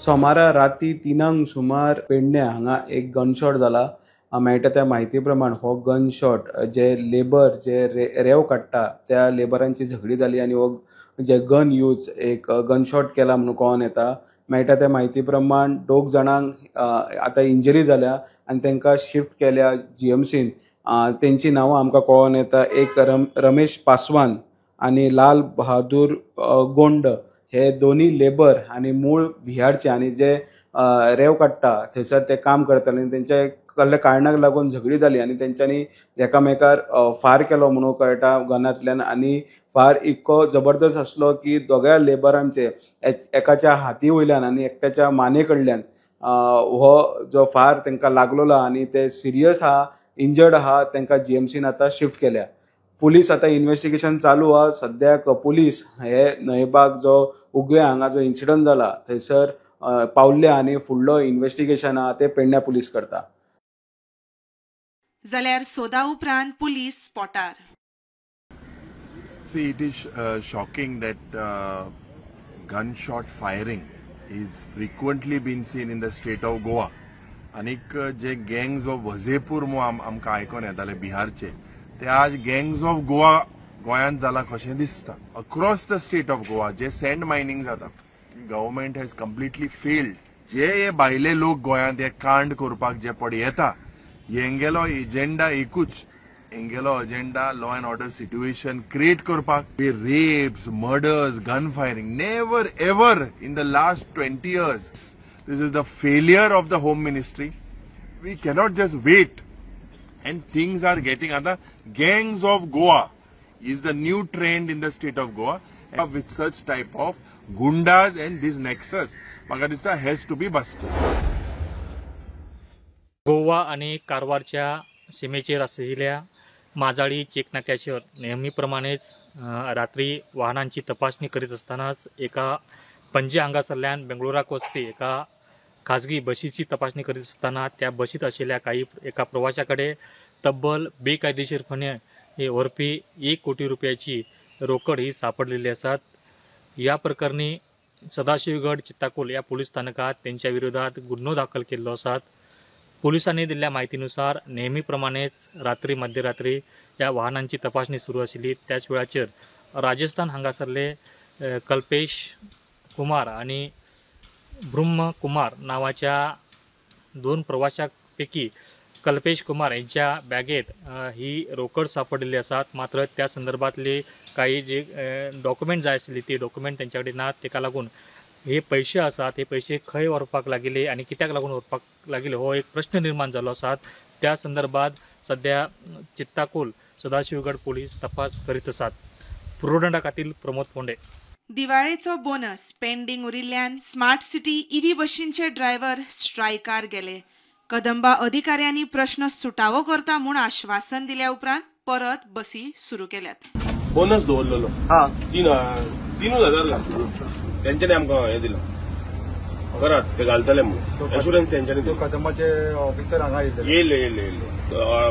सोमारा राती 3 सुमार पेडण्या हांगा एक गनशॉट जाला. मेळटा त्या म्हायती प्रमाण हो गनशॉट जे लेबर जे रेंव काडटा त्या लेबरांची झगडी जाली आनी हो जे गन यूज एक गनशॉट केला म्हणून कळोन येता. मेळटा त्या म्हायती प्रमाण 2 जाणांक आतां इंजरी जाल्या आनी तांकां शिफ्ट केल्या जीएमसीन. तेंची नांवां आमकां कळोन येता. एक रमेश पासवान आनी लाल बहादूर गोंड हे दोनी लेबर आनी मूळ बिहारचे आनी जे रेंव काडटा थंयसर ते काम करताले आनी तेंच्या कसल्या कारणाक लागून झगडी जाली आनी तेंच्यांनी एकामेकार फार केलो म्हणून कळटा गनांतल्यान. आनी फार इतको जबरदस्त आसलो की दोगांय लेबरांचे एकाच्या हाती वयल्यान आनी एकट्याच्या माने कडल्यान हो जो फार तांकां लागलेलो आनी ते सिरियस आहा, इंजर्ड आहा. तांकां जीएमसीन आतां शिफ्ट केल्या. पुलीस आतां इन्व्हेस्टिगेशन चालू आहा. सद्याक पुलीस हे न्हयबाग जो उगवे हांगा जो इन्सिडंट जाला थंयसर पावल्ले आनी फुडलो इन्व्हेस्टिगेशन आहा ते पेडण्या पुलीस करता. जाल्यार सोदा उपरांत police स्पॉटार. See, it is shocking that gunshot firing is frequently been seen in the state of Goa. आनीक जे गँग्स ऑफ वजेपूर आमकां आयकोन येताले बिहारचे ते आज गँग्स ऑफ गोवा गोंयांत जाला कशें दिसता. Across the state of Goa जे सँड मायनिंग जाता गव्हर्मेंट हॅज कम्प्लिटली फेल्ड. जे भायले लोक गोंयांत हे कांड करपाक जे पड येता हेंगेलो एजेंडा एकूच. हेंगेलो agenda law and order situation create करपाक. Rapes, murders, gun firing never ever in the last 20 years. This is the failure of the Home Ministry. We cannot just wait. And things are getting other. Gangs of Goa is the new trend in the state of Goa. With such type of gundas and this nexus, Magadista has to be busted. Goa आणि कारवारच्या सीमेचेर आशिल्ल्या Majali check नाक्याचेर नेहमीप्रमाणेच रात्री वाहनांची तपासणी करीत असतानाच एका पणजी हांगासरल्यान बेंगळुराक वचपी एका खाजगी बशीची तपासणी करीत असताना त्या बशीत आशिल्ल्या एका प्रवाशाकडे तब्बल बेकायदेशीरपणे व्हरपी 1 कोटी रुपयाची रोकड ही सापडलेली आसात. या प्रकरणी सदाशिवगड चित्ताकोल या पोलीस स्थानकात त्यांच्या विरोधात गुन्हो दाखल केल्लो आसात. पोलिसांनी दिल्ल्या माहितीनुसार नेहमीप्रमाणेच रात्री मध्यरात्री या वाहनांची तपासणी सुरू आशिल्ली. त्याच वेळाचेर राजस्थान हांगासरले कल्पेश कुमार आणि ब्रह्म कुमार नावाच्या 2 प्रवाशांपैकी कल्पेश कुमार यांच्या बॅगेत ही रोकड सापडलेली आसात. मात्र त्या संदर्भातले काही जे डॉक्युमेंट जाय आशिल्ली ती डॉक्युमेंट त्यांच्या कडेन नात. तेका लागून हे पैसे आसात हे पैसे खंय व्हरपाक लागिल्ले आनी कित्याक लागून व्हरपाक लागिल्ले हो एक प्रश्न निर्माण जालो आसात. त्या संदर्भात सध्या चित्ताकोल सदाशिवगड पोलीस तपास करीत आसात. पुरोडंडा खातीर प्रमोद फोंडे. दिवाळेचो बोनस पेंडिंग उरिल्ल्यान स्मार्ट सिटी ईव्ही बशींचे ड्रायव्हर स्ट्रायकार गेले. कदंबा अधिकाऱ्यांनी प्रश्न सुटावो करता म्हूण आश्वासन दिल्या उपरांत परत बसी सुरू केल्यात. बोनस दवरलेलो 3,000 तेंच्यांनी आमकां हे दिला करात ते घालतले म्हणून एश्युरन्स तेंच्यांनी. कदंबाचे ऑफिसर हांगा येयले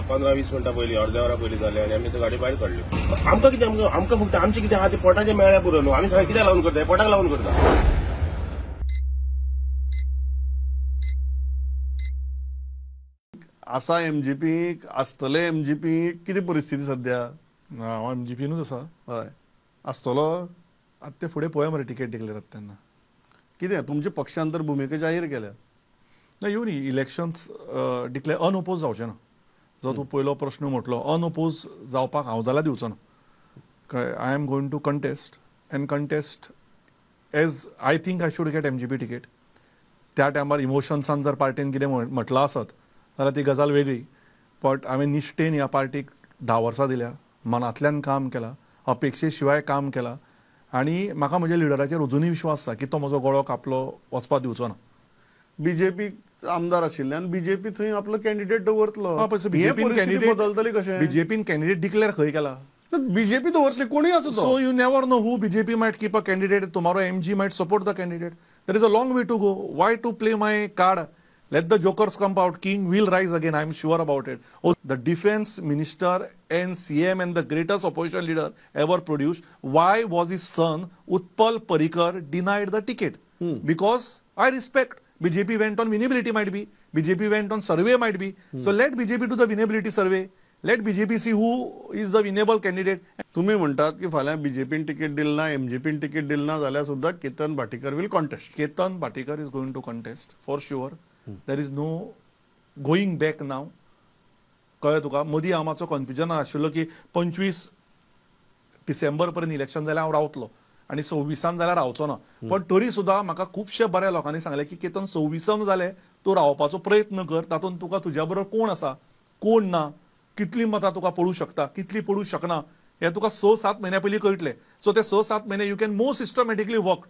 15-20 मिनटां पयलीं अर्द्या वरा पयलीं जाले आनी आमी ते गाडी भायर काडली. आमकां कितें आमकां फक्त आमचें कितें आहा ते पोटाचें मेळ्ळ्या पुरो न्हू. आमी सगळें कित्याक लागून करता पोटाक लागून करता. आसा एमजीपी आसतले एमजीपी कितें परिस्थिती सध्या? हांव एमजीपीनूच आसा. हय आसतलो. आतां ते फुडें पळय मरे टिकेट डिक्लेअर जाता तेन्ना. कितें तुमच्या पक्षान तर भुमिका जाहीर केल्या. ना येवन इलेक्शन्स डिक्लेअर अनओपोज जावचे ना. जो तूं पयलो प्रश्न म्हटलो अनओपोज जावपाक हांव जाल्यार दिवचो ना. I am going to contest and contest as I think I should get MGP ticket. त्या टायमार इमोशन्सान जर पार्टीन कितें म्हटलां आसत जाल्यार ती गजाल वेगळी. बट हांवें निश्ठेन ह्या पार्टीक 10 वर्सां दिल्या. मनांतल्यान काम केलां. अपेक्षे शिवाय काम केलां. आनी म्हाका म्हज्या लिडराचेर अजुनूय विश्वास आसा की तो म्हजो गळो कापलो वचपाक दिवचो ना. बीजेपी आमदार आशिल्ल्यान बीजेपी थंय आपलो कॅन्डिडेट दवरतलो. बदलतली कशें? बीजेपीन कॅन्डिडेट डिक्लेअर खंय केला? बीजेपी दवरतले कोणूय आसूं. So you never know who BJP might keep a candidate tomorrow. MG might support the candidate. There is a long way to go. Why to play my card? Let the jokers come out. King will rise again. I am sure about it. Oh, the defense minister and CM and the greatest opposition leader ever produced. Why was his son Utpal Parikar denied the ticket? Because I respect. BJP went on winnability might be. BJP went on survey might be. So let BJP do the winnability survey. Let BJP see who is the winnable candidate. तुम्ही म्हणतात की फाल्यां बीजेपीन ticket दिली ना, एमजेपीन ticket दिली ना जाल्यार सुद्धा Ketan Bhatikar will contest. Ketan Bhatikar is going to contest for sure. There is no going back now. कळ्ळें तुका? मदीं हांव मातसो कन्फ्युजन आशिल्लो की 25 डिसेंबर पर्यंत इलेक्शन जाल्यार हांव रावतलो आनी 26 जाल्यार रावचो ना. पण तरी सुद्दां म्हाका खुबशे बऱ्या लोकांनी सांगलें की केतन 26 जालें तूं रावपाचो प्रयत्न कर. तातूंत तुका तुज्या बरोबर कोण आसा, कोण ना, कितली मतां तुका पडूं शकता, कितली पडूं शकना हें तुका 6-7 म्हयन्या पयलीं कळटलें. सो ते 6-7 म्हयने you can more systematically work.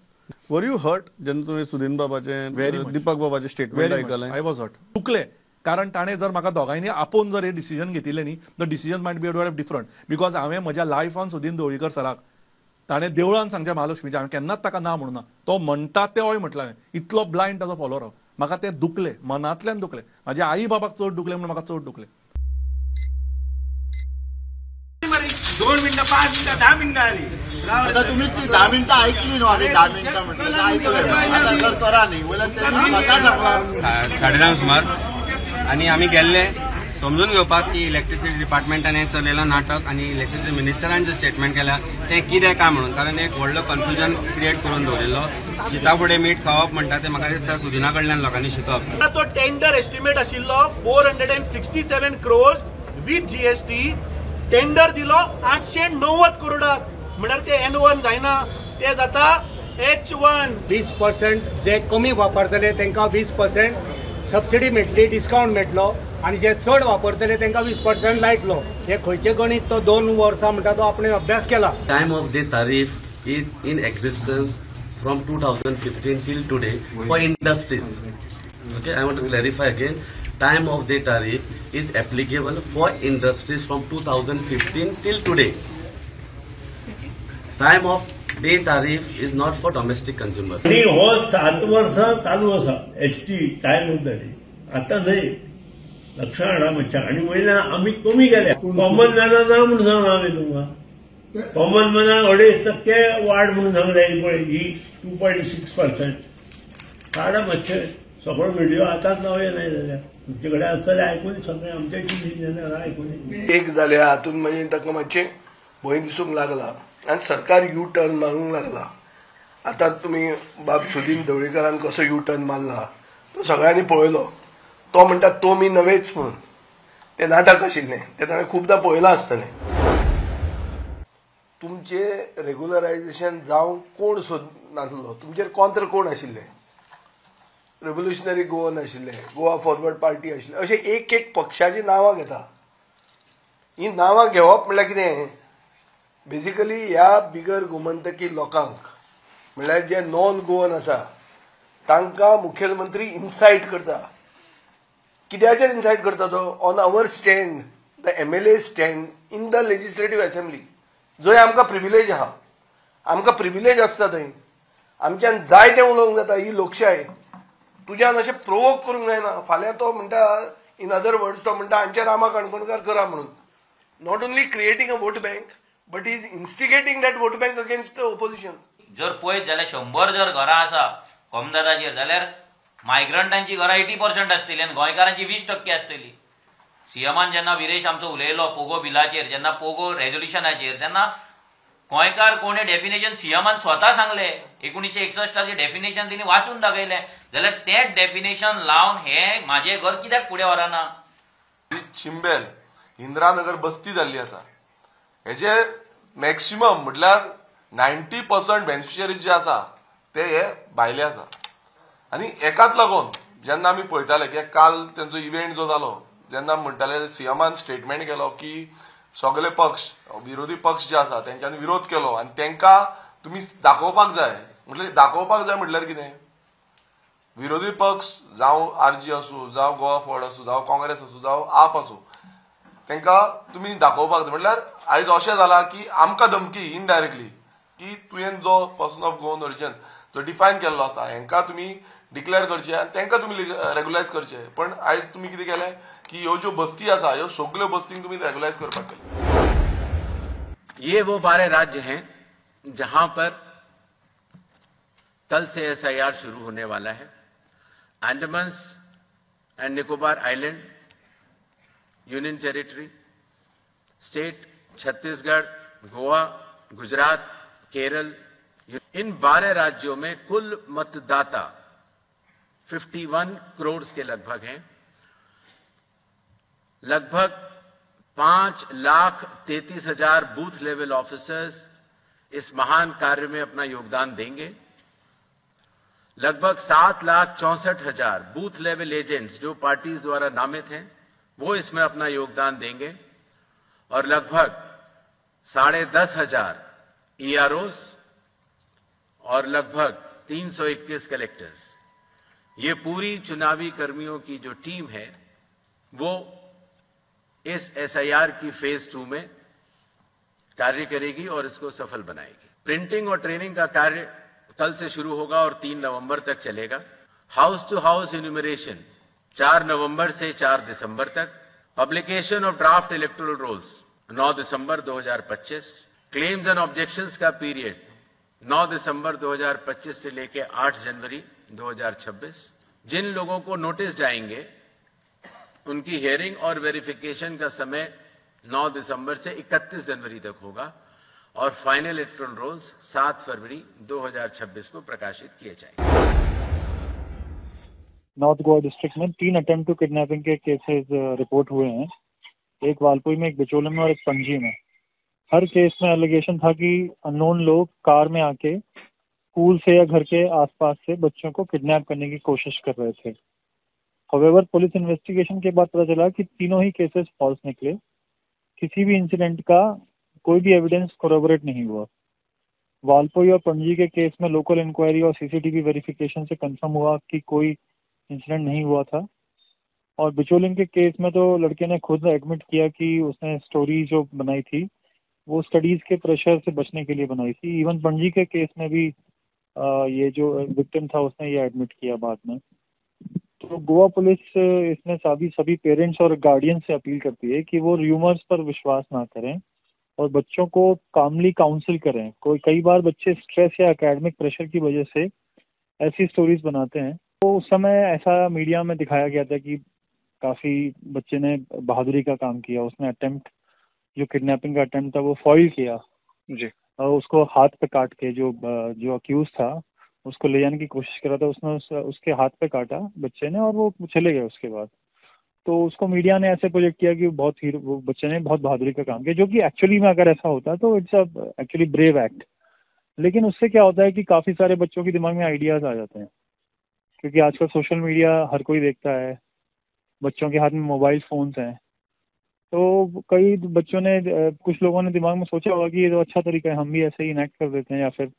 Were you hurt जेन्ना तुवें सुदीन बाबाचें, दीपक बाबाचें स्टेटमेंट आयकलें? I was hurt. चुकलें कारण ताणें जर म्हाका दोगांयनी आपोवन जर हे डिसिजन घेतिल्लें न्ही, the decision might be different. Because हांवें म्हज्या लायफान सुदीन ढवळीकर सराक ताणें देवळान सांगचें महालक्ष्मीचें हांवें केन्नाच ताका ना म्हणूं ना. तो म्हणटा तेंय म्हटलें हांवें. इतलो ब्लायंड ताचो फॉलोवर हांव. म्हाका तें दुखलें, मनांतल्यान दुखलें. म्हाज्या आई बाबाक चड दुखलें म्हणून म्हाका चड दुखलें. 2 मिनिटं, 5 मिनिटं, 10 मिनिटं आली. आता तुम्ही 10 मिनिटं ऐकली ना, आम्ही 10 मिनिटं म्हटलं ऐकलं. आता जर करा नाही बोला त्यांनी स्वतः सांगला 9:30 सुमार आणि आम्ही गेल्ले समजून घेवपाक की इलेक्ट्रिसिटी डिपार्टमेंटान चलयलां नाटक आनी इलेक्ट्रिसिटी मिनिस्टरान जे स्टेटमेंट केला तें कितें काय म्हणून. कारण एक व्हडलो कन्फ्युजन क्रिएट करून दवरिल्लो. शिता फुडें मीठ खावप म्हणटा ते म्हाका दिसता सुदिना कडल्यान लोकांनी शिकप. तो टेंडर एस्टिमेट आशिल्लो 467 crores विथ जीएसटी. टेंडर दिलो 890 करोडाक. म्हणल्यार ते N1 जायना, ते जाता H1. 20% जे कमी वापरतले तांकां 20% सबसिडी मेळटली, डिस्काउंट मेळटलो आणि जे चड वापरतले तांकां 20% लायतलो. हे खंयचे गणित तो 2 वर्सां म्हणटा तो आपण अभ्यास केला. टायम ऑफ द तारीफ is in existence from 2015 till today for industries. Okay, I want to clarify again. Time of the tariff is applicable for industries from 2015 till today. Time of the tariff is not for domestic consumer. आणि हो 7 वर्सां चालू आसा ST time of the day. आता न्हय, लक्षां हाडा मातशें. आनी वयल्यान आमी कमी गेल्या. कॉमन मॅना ना म्हणून सांगला हांवें तुमकां. कॉमन मॅनाक 2.5% वाड म्हणून सांगलेली पळय ही 2.6%. काडा मातशें. सगळो व्हिडिओ आतांच लावया नाही जाल्यार तुमचे कडेन आसतले आयकून सगळें आमच्या इंजिनियरान आयकून. एक जाल्या हातून मागीर ताका मातशें भंय दिसूंक लागला आनी सरकार यू टर्न मारूंक लागला. आतां तुमी बाब सुदीन ढवळीकरान कसो यू टर्न मारला तो सगळ्यांनी पळयलो. तो म्हणटा तो मी नवेच म्हणून. तें नाटक आशिल्लें, तें ताणें खुबदां पळयलां आसतलें. तुमचें रेग्युलरायझेशन जावंक कोण नासलो, तुमचेर कॉंत्र कोण आशिल्ले? रेव्होल्युशनरी गोवन आशिल्ले, गोवा फॉरवर्ड पार्टी आशिल्ले, अशे एक एक पक्षाची नांवां घेता. ही नांवां घेवप म्हणल्यार कितें? बेसिकली ह्या बिगर गोमंतकी लोकांक म्हणल्यार जे नॉन गोवन आसा तांकां मुखेलमंत्री इन्सायट करता. कित्याचेर इन्सायट करता तो? On our stand, the MLA stand in the legislative assembly. जंय आमकां प्रिविलेज आहा, आमकां प्रिविलेज आसता थंय. आमच्यान जाय तें उलोवंक जाता. ही लोकशाय. तुज्यान अशें प्रोवोक करूंक जायना. फाल्यां तो म्हणटा, इन अदर वर्ड्स तो म्हणटा हांचे रामा काणकोणकार करा म्हणून. Not only creating a vote bank but is instigating that vote bank against the opposition. जर पळयत जाल्यार 100 जर घरां आसा कॉमदादाचेर जाल्यार मायग्रंटांची घरां 80% आसतली आनी गोंयकारांची 20% आसतली. सीएमान जेन्ना विरेश आमचो उलयलो पोगो बिलाचेर, जेन्ना पोगो रेझोल्युशनाचेर, तेन्ना गोंयकार कोणे डेफिनेशन सीएमान स्वता सांगले. 1961 डेफिनेशन तिने वाचून दाखयलें. जाल्यार तें डेफिनेशन लावन हें म्हाजें घर कित्याक फुडें व्हरना? चिंबेल इंदिरानगर बस्ती जाल्ली आसा. हेजे मॅक्सिमम म्हटल्यार 90% बेनिफिशरीज जे आसा ते हे भायले आसा. आनी एकाच लागून जेन्ना आमी पळयताले की काल तेंचो इव्हेंट जो जालो, जेन्ना म्हणटाले सीएमान स्टेटमेंट केलो की सगळे पक्ष, विरोधी पक्ष जे आसा तेंच्यांनी विरोध केलो आनी तेंकां तुमी दाखोवपाक जाय. म्हटल्यार दाखोवपाक जाय म्हटल्यार कितें? विरोधी पक्ष जावं RG आसूं, जावं गोवा फॉर्ड आसूं, जावं काँग्रेस आसूं, जावं आप आसूं, तेंकां तुमी दाखोवपाक जाय. म्हटल्यार आयज अशें जाला की आमकां धमकी इनडायरेक्टली की तुवें जो पर्सन ऑफ गोवन ओरिजिन जो डिफायन केल्लो आसा हेंकां तुमी डिक्लेअर करचे आनी तेंकां तुमी रेग्युलायज करचे. पण आयज तुमी कितें केलें की ह्यो ज्यो बस्ती आसा ह्यो सगळ्यो बस्तींक तुमी रेग्युलायज करपाक केलें. ये वो 12 राज्य हैं जहां पर कल से SIR शुरू होने वाला है. Andamans and Nicobar Island, Union Territory, State Chhattisgarh, Goa, Gujarat, Kerala, in 12 राज्यों में कुल मतदाता 51 करोड़ के लगभग हैं। लगभग 5,33,000 बूथ लेवल ऑफिसर्स इस महान कार्य में अपना योगदान देंगे। लगभग 7,64,000 बूथ लेवल एजेंट्स जो पार्टीज द्वारा नामित हैं वो इसमें अपना योगदान देंगे और लगभग 10,500 EROs और लगभग 321 कलेक्टर्स, ये पूरी चुनावी कर्मियों की जो टीम है वो इस SIR की फेज 2 में कार्य करेगी और इसको सफल बनाएगी। प्रिंटिंग और ट्रेनिंग का कार्य कल से शुरू होगा और 3 नवंबर तक चलेगा। हाउस टू हाउस इन्यूमरेशन 4 नवंबर से 4 दिसंबर तक। Publication of draft electoral rolls 9 दिसंबर 2025। क्लेम्स एंड ऑब्जेक्शंस का पीरियड 9 दिसंबर 2025 से लेकर 8 जनवरी 2026। जिन लोगों को नोटिस जाएंगे उनकी हियरिंग और वेरिफिकेशन का समय 9 दिसंबर से 31 जनवरी तक होगा और फाइनल इलेक्टोरल रोल्स 7 फरवरी 2026 को प्रकाशित किए जाएंगे। नॉर्थ गोवा डिस्ट्रिक्ट में 3 अटेम्प्ट टू किडनैपिंग के केसेस रिपोर्ट हुए हैं, एक वालपुई में, एक बिचोले में और एक पणजी में। हर केस में एलिगेशन था कि अननोन लोग कार में आके स्कूल से या घर के आसपास से बच्चों को किडनैप करने की कोशिश कर रहे थे। हाउएवर पुलिस इन्वेस्टिगेशन के बाद पता चला कि तीनों ही केसेस फॉल्स निकले। किसी भी इंसिडेंट का कोई भी एविडेंस कोरोबोरेट नहीं हुआ। वालपुई और पणजी के केस में लोकल इंक्वायरी और CCTV वेरिफिकेशन से कंफर्म हुआ कि कोई इंसिडेंट नहीं हुआ था। और बिचोलिंग के केस में तो लड़के ने खुद एडमिट किया कि उसने स्टोरी जो बनाई थी वो स्टडीज के प्रेशर से बचने के लिए बनाई थी। इवन पणजी के केस में भी ये जो विक्टिम था उसने ये एडमिट किया बाद में। तो गोवा पुलिस इसमें सभी पेरेंट्स और गार्डियन से अपील करती है कि वो र्यूमर्स पर विश्वास ना करें और बच्चों को कामली काउंसिल करें। कई बार बच्चे स्ट्रेस या एकेडमिक प्रेशर की वजह से ऐसी स्टोरीज बनाते हैं। तो उस समय ऐसा मीडिया में दिखाया गया था कि काफ़ी बच्चे ने बहादुरी का काम किया। उसने अटेम्प्ट, जो किडनैपिंग का अटेम्प्ट था वो फॉइल किया जी, और उसको हाथ पे काट के जो अक्यूज था उसको ले जाने की कोशिश करा था, उसने उसके हाथ पे काटा बच्चे ने और वो चले गए उसके बाद। तो उसको मीडिया ने ऐसे प्रोजेक्ट किया कि वो बच्चे ने बहुत बहादुरी का काम किया, जो कि एक्चुअली में अगर ऐसा होता तो इट्स एक्चुअली ब्रेव एक्ट। लेकिन उससे क्या होता है कि काफ़ी सारे बच्चों के दिमाग में आइडियाज़ आ जाते हैं, क्योंकि आजकल सोशल मीडिया हर कोई देखता है, बच्चों के हाथ में मोबाइल फ़ोन्स हैं। तो कई बच्चों ने, कुछ लोगों ने दिमाग में सोचा होगा कि ये तो अच्छा तरीका है, हम भी ऐसे ही इनेक्ट कर देते हैं या फिर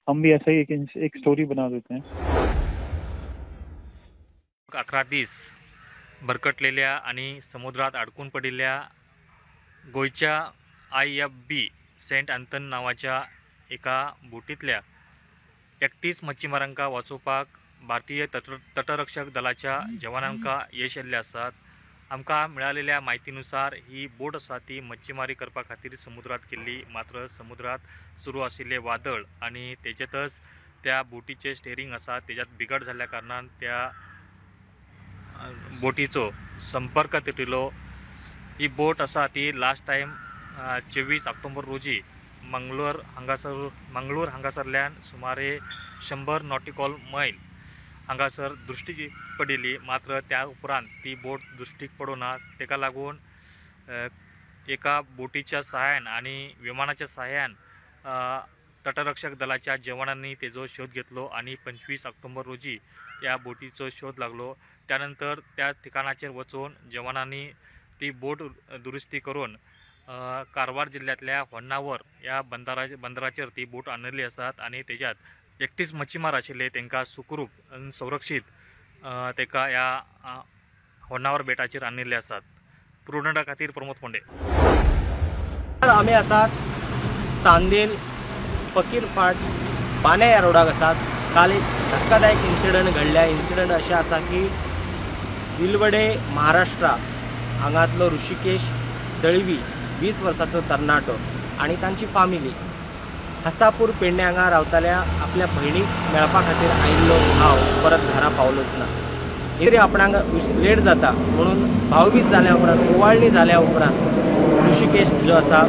हम भी ऐसे ही एक स्टोरी बना देते हैं। 11 भरकटलेल्या आणि समुद्रात अडकून पडलेल्या गोयच्या IFB सेंट अँथन नावाच्या एका बोटीतल्या 31 मच्छीमारांका वाचोवपाक भारतीय तटरक्षक दलाच्या जवानांका यश येल्ले आसात। आमकां मिळालेल्या म्हायतीनुसार ही बोट आसा ती मच्छीमारी करपा खातीर समुद्रात गेल्ली, मात्र समुद्रात सुरू आशिल्ले वादळ आणि तेजेतच त्या बोटीचे स्टेरिंग आसा तेज्यात बिघड जाल्ल्या कारणान त्या बोटीचो संपर्क तुटिलो। ही बोट आसा ती लास्ट टायम 24 ऑक्टोबर रोजी मंगळूर हांगासरल्यान सुमारे 100 नॉटिकल मैल हांगासर दृश्टी पडिल्ली, मात्र त्या उपरांत ती बोट दृश्टीक पडूना। तेका लागून एका बोटीच्या सहाय्यान आणि विमानाच्या सहाय्यान तटरक्षक दलाच्या जवानांनी तेजो शोध घेतलो आणि 25 ऑक्टोबर रोजी या बोटीचो शोध लागलो। त्यानंतर त्या ठिकाणाचेर वचून जवानांनी ती बोट दुरुस्ती करून कारवार जिल्ह्यातल्या होन्नावर या बंदराचेर ती बोट आणिल्ली आसात आणि तेज्यात 31 मच्छीमार आशिल्ले तांकां सुखरूप संरक्षीत ताका ह्या होन्नावर बेटाचेर आणिल्ले आसात। पुरोडा खातीर प्रमोद फोंडे। आमी आसात सांदेल फकीर फाट बाने ह्या रोडाक आसात। काल एक धक्कादायक इन्सिडंट घडल्या। इन्सिडंट अशें आसा की दिलवडे महाराष्ट्रा हांगातलो ऋषिकेश दळवी 20 वर्सांचो तरणाटो आणि तांची फॅमिली हसापूर पेडणे हांगा रावताल्या आपल्या भयणीक मेळपा खातीर आयिल्लो भाव परत घरा पावलोच ना। तरी आपणाक लेट जाता म्हणून भावबीज जाल्या उपरांत ओवाळणी जाल्या उपरांत ऋषिकेश जो आसा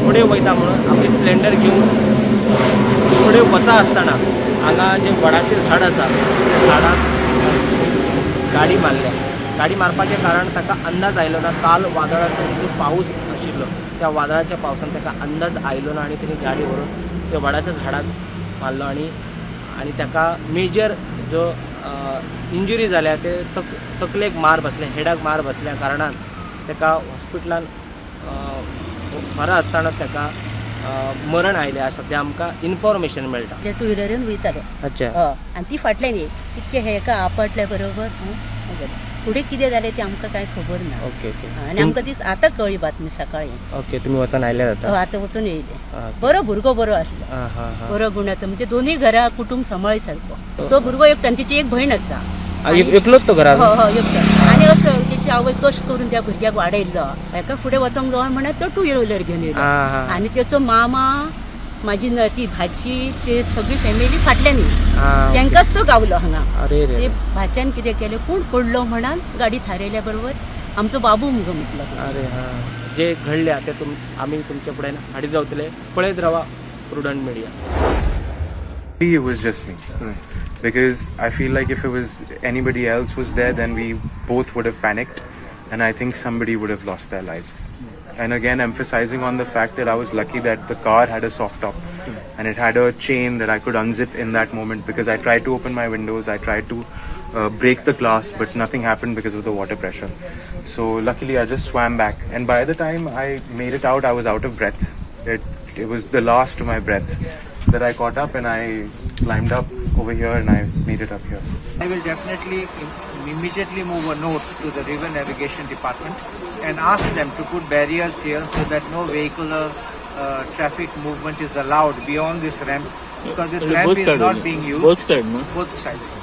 फुडें वयता म्हणून आपली स्प्लेंडर घेवन फुडें वचा आसतना हांगा जे वडाचें झाड आसा त्या झाडाक गाडी मारल्या. गाडी मारपाचें कारण ताका अंदाज आयलो ना. काल वादळाचो जो पावस आशिल्लो त्या वादळाच्या पावसान ताका अंदाज आयलो ना आनी तिणी गाडी व्हरून त्या वडाच्या झाडाक मारलो आनी ताका मेजर जो इंजुरी जाल्या ते तकलेक मार बसले, हेडाक मार बसल्या कारणान ताका हॉस्पिटलान व्हरा आसतना ताका मरण आयलें अशें सद्या आमकां इन्फॉर्मेशन मेळटा. ते टू व्हिलरीन वयताले. अच्छा. आनी ती फाटल्यान इतके हेका आपटल्या बरोबर फुडें कितें जालें तें आमकां कांय खबर ना. Okay okay. आनी आमकां ती आतां कळ्ळी बातमी सकाळी. ओके, तुमी वचून आयले जाता. आतां वचून येयले. बरो भुरगो बरो आसलो, बरो गुणाचो, म्हणजे दोनूय घरा कुटुंब सांबाळी सारको. तो भुरगो एकटो आनी तिची एक भयण आसा. एकलोच तो घरांत? हय एकटो. आनी असो तेची आवय कश्ट करून त्या भुरग्याक वाडयल्लो. हेका फुडें वचोंक जाय म्हणून तो टू व्हिलर घेवन येयलो. आनी तेचो मामा, म्हाजी ती भाची, ते सगळी फॅमिली फाटल्यान येयली. तांकांच तो गावलो हांगा. ते भाच्यान कितें केलें, कोण पडलो म्हणून गाडी थारयल्या बरोबर आमचो बाबू मुगो म्हटलो. अरे हां. जे घडल्या ते आमी तुमचे फुडें हाडीत रावतले. पळयत रावा prudent media. It was just me, because I feel like if it was anybody else was there, then we both would have panicked, and I think somebody would have lost their lives. And again, emphasizing on the fact that I was lucky that the car had a soft top, and it had a chain that I could unzip in that moment, because I tried to open my windows, I tried to break the glass, but nothing happened because of the water pressure. So luckily I just swam back, and by the time I made it out, I was out of breath. It was the last of my breath that I caught up, and I climbed up over here and I made it up here. I will definitely immediately move a note to the River Navigation Department and ask them to put barriers here so that no vehicular traffic movement is allowed beyond this ramp, because this ramp is not being used. Both sides, no? Both sides.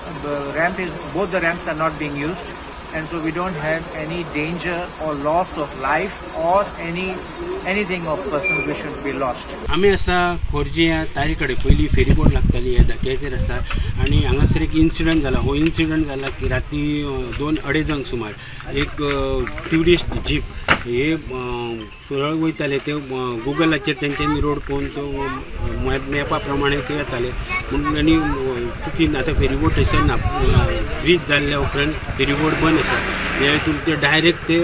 Both the ramps are not being used, and so we don't have any danger or loss of life or anything of persons which should be lost. आमी आसा खोर्जी ह्या तारी कडेन पयलीं ferryboat लागताली ह्या धक्क्याचेर आसता, आनी हांगासर एक इन्सिडंट जाला. हो इन्सिडंट जाला की राती 2-2:30 सुमार एक ट्युरिस्ट जीप हे सरळ वयताले. ते गुगलाचेर तेंच्यांनी रोड पळोवन तो मॅपा प्रमाणे ते येताले म्हणून, आनी चुकीन आतां फेरीबोट अशें ना, ब्रीज जाल्ल्या उपरांत फेरीबोट बंद आसा. ह्या हितून ते डायरेक्ट ते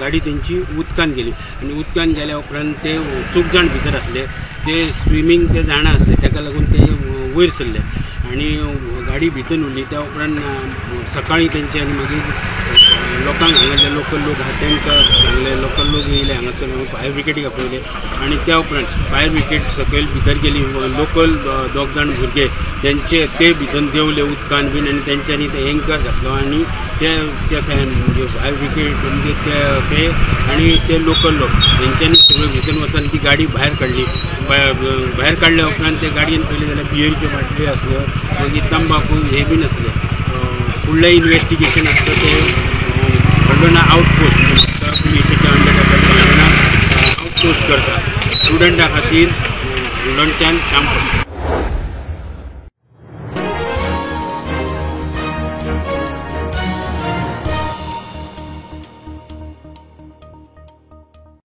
गाडी तेंची उदकान गेली, आनी उदकान गेल्या उपरांत ते 4 जाण भितर आसले. ते स्विमींग ते जाणा आसले, ताका लागून ते वयर सरले आनी गाडी भितर उरली. त्या उपरांत सकाळीं तेंचे आनी मागीर लोकांक हांगासले लोकल लोक आहा तांकां सांगले, लोकल लोक येयले हांगासर फायर ब्रिगेडीक आपयले, आनी त्या उपरांत फायर ब्रिगेड सकयल भितर गेली. लोकल 2 जाण भुरगे ते भितर देंवले उदकान बीन, आनी तेंच्यांनी ते एंकर घातलो, आनी ते म्हणजे फायर ब्रिगेड म्हणजे ते आनी ते लोकल लोक तेंच्यांनी सगळे भितर वचून ती गाडी भायर काडली. भायर काडल्या उपरांत ते गाडयेन पयलें जाल्यार बियरीच्यो बाटल्यो आसल्यो, मागीर तंबाखू हे बीन आसले. फुडलें इन्वेस्टिगेशन आसता ते हरडोना आउटपोस्ट म्हापसा पुलिसाच्या अंडर आउटपोस्ट करता. स्टुडंटा खातीर हरडोनच्यान काम करता.